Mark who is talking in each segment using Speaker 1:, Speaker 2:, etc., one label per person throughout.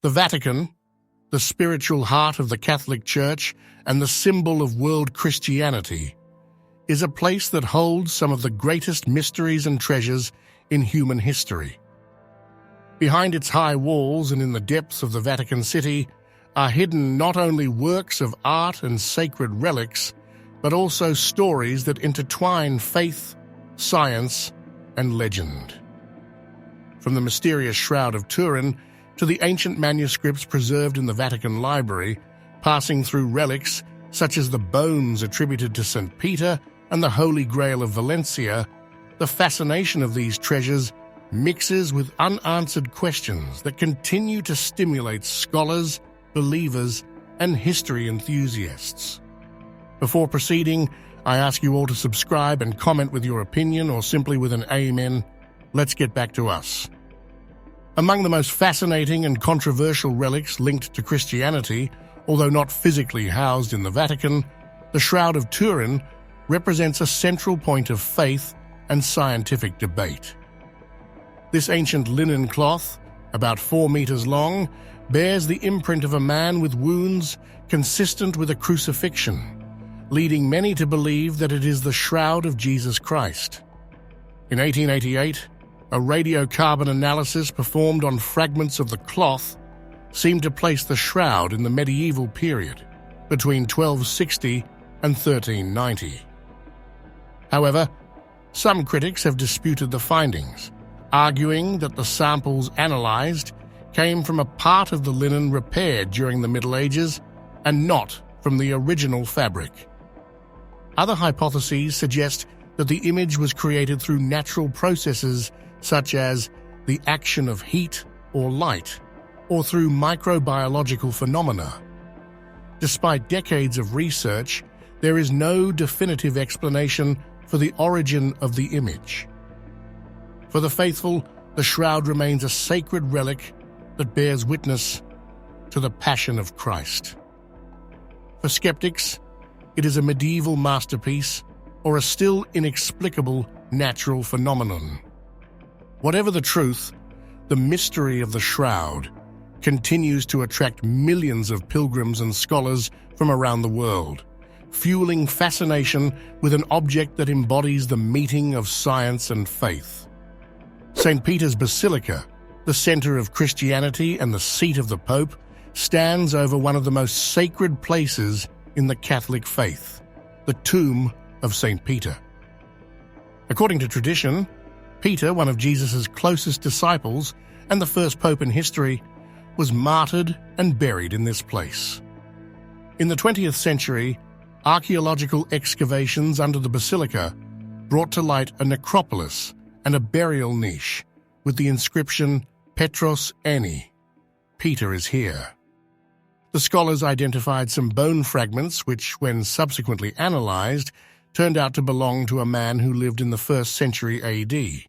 Speaker 1: The Vatican, the spiritual heart of the Catholic Church and the symbol of world Christianity, is a place that holds some of the greatest mysteries and treasures in human history. Behind its high walls and in the depths of the Vatican City are hidden not only works of art and sacred relics, but also stories that intertwine faith, science, and legend. From the mysterious Shroud of Turin to the ancient manuscripts preserved in the Vatican Library, passing through relics such as the bones attributed to St. Peter and the Holy Grail of Valencia, the fascination of these treasures mixes with unanswered questions that continue to stimulate scholars, believers, and history enthusiasts. Before proceeding, I ask you all to subscribe and comment with your opinion or simply with an amen. Let's get back to us. Among the most fascinating and controversial relics linked to Christianity, although not physically housed in the Vatican, the Shroud of Turin represents a central point of faith and scientific debate. This ancient linen cloth, about 4 meters long, bears the imprint of a man with wounds consistent with a crucifixion, leading many to believe that it is the shroud of Jesus Christ. In 1888, a radiocarbon analysis performed on fragments of the cloth seemed to place the shroud in the medieval period, between 1260 and 1390. However, some critics have disputed the findings, arguing that the samples analyzed came from a part of the linen repaired during the Middle Ages and not from the original fabric. Other hypotheses suggest that the image was created through natural processes such as the action of heat or light, or through microbiological phenomena. Despite decades of research, there is no definitive explanation for the origin of the image. For the faithful, the shroud remains a sacred relic that bears witness to the Passion of Christ. For skeptics, it is a medieval masterpiece or a still inexplicable natural phenomenon. Whatever the truth, the mystery of the shroud continues to attract millions of pilgrims and scholars from around the world, fueling fascination with an object that embodies the meeting of science and faith. St. Peter's Basilica, the center of Christianity and the seat of the Pope, stands over one of the most sacred places in the Catholic faith, the tomb of St. Peter. According to tradition, Peter, one of Jesus' closest disciples and the first pope in history, was martyred and buried in this place. In the 20th century, archaeological excavations under the basilica brought to light a necropolis and a burial niche with the inscription Petros Eni, Peter is here. The scholars identified some bone fragments which, when subsequently analyzed, turned out to belong to a man who lived in the 1st century AD,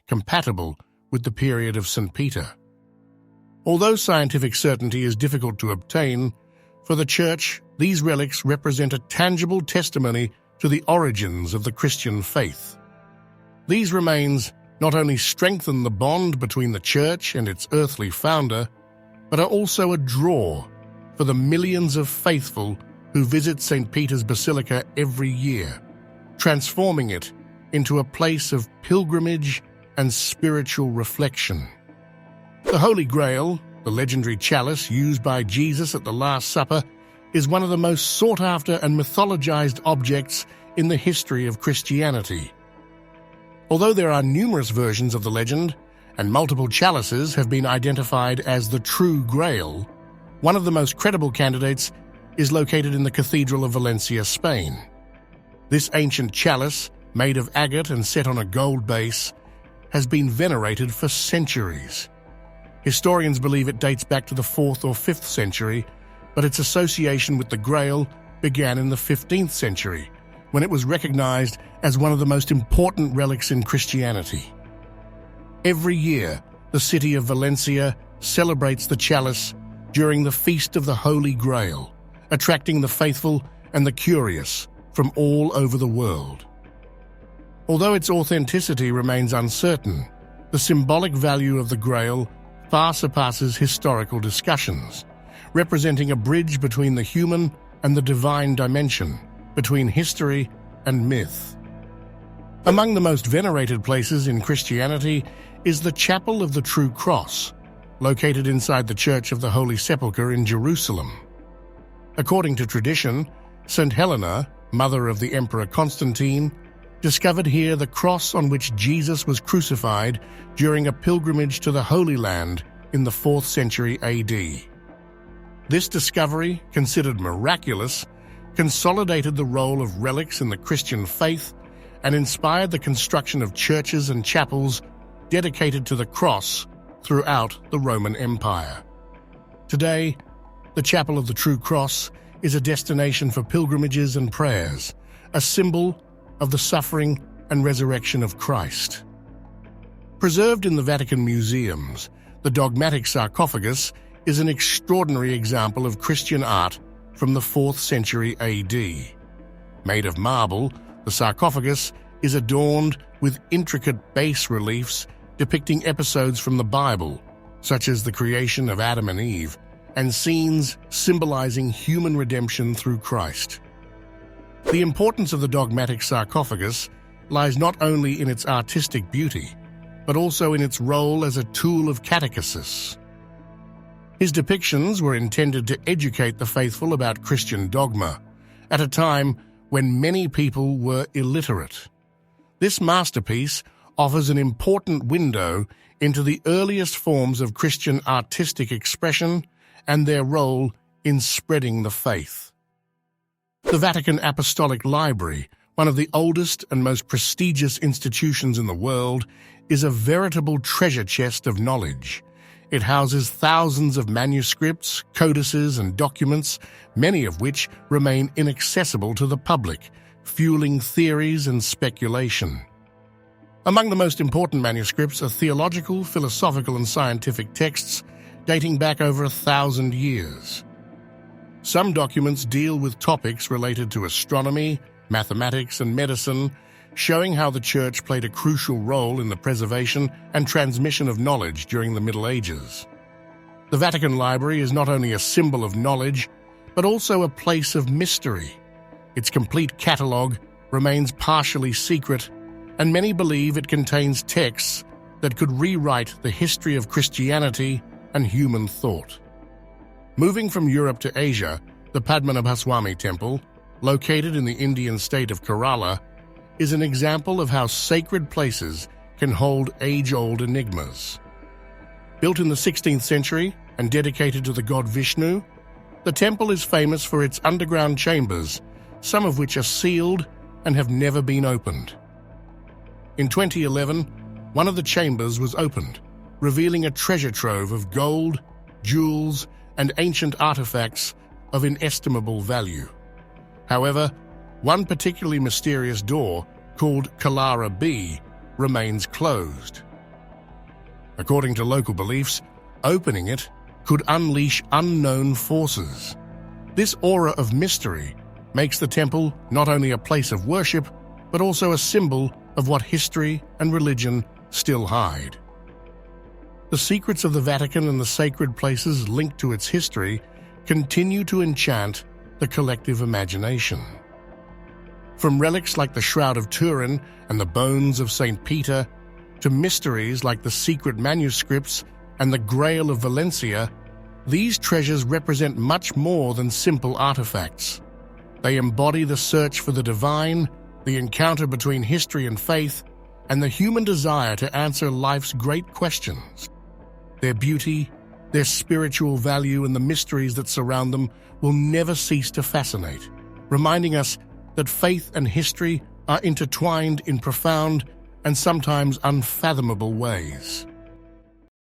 Speaker 1: compatible with the period of St. Peter. Although scientific certainty is difficult to obtain, for the Church, these relics represent a tangible testimony to the origins of the Christian faith. These remains not only strengthen the bond between the Church and its earthly founder, but are also a draw for the millions of faithful who visit St. Peter's Basilica every year, transforming it into a place of pilgrimage and spiritual reflection. The Holy Grail, the legendary chalice used by Jesus at the Last Supper, is one of the most sought-after and mythologized objects in the history of Christianity. Although there are numerous versions of the legend, and multiple chalices have been identified as the true Grail, one of the most credible candidates is located in the Cathedral of Valencia, Spain. This ancient chalice, made of agate and set on a gold base, has been venerated for centuries. Historians believe it dates back to the 4th or 5th century, but its association with the Grail began in the 15th century, when it was recognized as one of the most important relics in Christianity. Every year, the city of Valencia celebrates the chalice during the Feast of the Holy Grail, attracting the faithful and the curious from all over the world. Although its authenticity remains uncertain, the symbolic value of the Grail far surpasses historical discussions, representing a bridge between the human and the divine dimension, between history and myth. Among the most venerated places in Christianity is the Chapel of the True Cross, located inside the Church of the Holy Sepulchre in Jerusalem. According to tradition, St. Helena, mother of the Emperor Constantine, discovered here the cross on which Jesus was crucified during a pilgrimage to the Holy Land in the 4th century AD. This discovery, considered miraculous, consolidated the role of relics in the Christian faith and inspired the construction of churches and chapels dedicated to the cross throughout the Roman Empire. Today, the Chapel of the True Cross is a destination for pilgrimages and prayers, a symbol of the suffering and resurrection of Christ. Preserved in the Vatican museums, the dogmatic sarcophagus is an extraordinary example of Christian art from the 4th century AD. Made of marble, the sarcophagus is adorned with intricate bas reliefs depicting episodes from the Bible, such as the creation of Adam and Eve, and scenes symbolizing human redemption through Christ. The importance of the dogmatic sarcophagus lies not only in its artistic beauty, but also in its role as a tool of catechesis. His depictions were intended to educate the faithful about Christian dogma, at a time when many people were illiterate. This masterpiece offers an important window into the earliest forms of Christian artistic expression and their role in spreading the faith. The Vatican Apostolic Library, one of the oldest and most prestigious institutions in the world, is a veritable treasure chest of knowledge. It houses thousands of manuscripts, codices, and documents, many of which remain inaccessible to the public, fueling theories and speculation. Among the most important manuscripts are theological, philosophical, and scientific texts dating back over 1,000 years. Some documents deal with topics related to astronomy, mathematics, and medicine, showing how the Church played a crucial role in the preservation and transmission of knowledge during the Middle Ages. The Vatican Library is not only a symbol of knowledge, but also a place of mystery. Its complete catalogue remains partially secret, and many believe it contains texts that could rewrite the history of Christianity and human thought. Moving from Europe to Asia, the Padmanabhaswamy Temple, located in the Indian state of Kerala, is an example of how sacred places can hold age-old enigmas. Built in the 16th century and dedicated to the god Vishnu, the temple is famous for its underground chambers, some of which are sealed and have never been opened. In 2011, one of the chambers was opened, revealing a treasure trove of gold, jewels, and ancient artifacts of inestimable value. However, one particularly mysterious door, called Kalara B, remains closed. According to local beliefs, opening it could unleash unknown forces. This aura of mystery makes the temple not only a place of worship, but also a symbol of what history and religion still hide. The secrets of the Vatican and the sacred places linked to its history continue to enchant the collective imagination. From relics like the Shroud of Turin and the bones of St. Peter, to mysteries like the secret manuscripts and the Grail of Valencia, these treasures represent much more than simple artifacts. They embody the search for the divine, the encounter between history and faith, and the human desire to answer life's great questions. Their beauty, their spiritual value, and the mysteries that surround them will never cease to fascinate, reminding us that faith and history are intertwined in profound and sometimes unfathomable ways.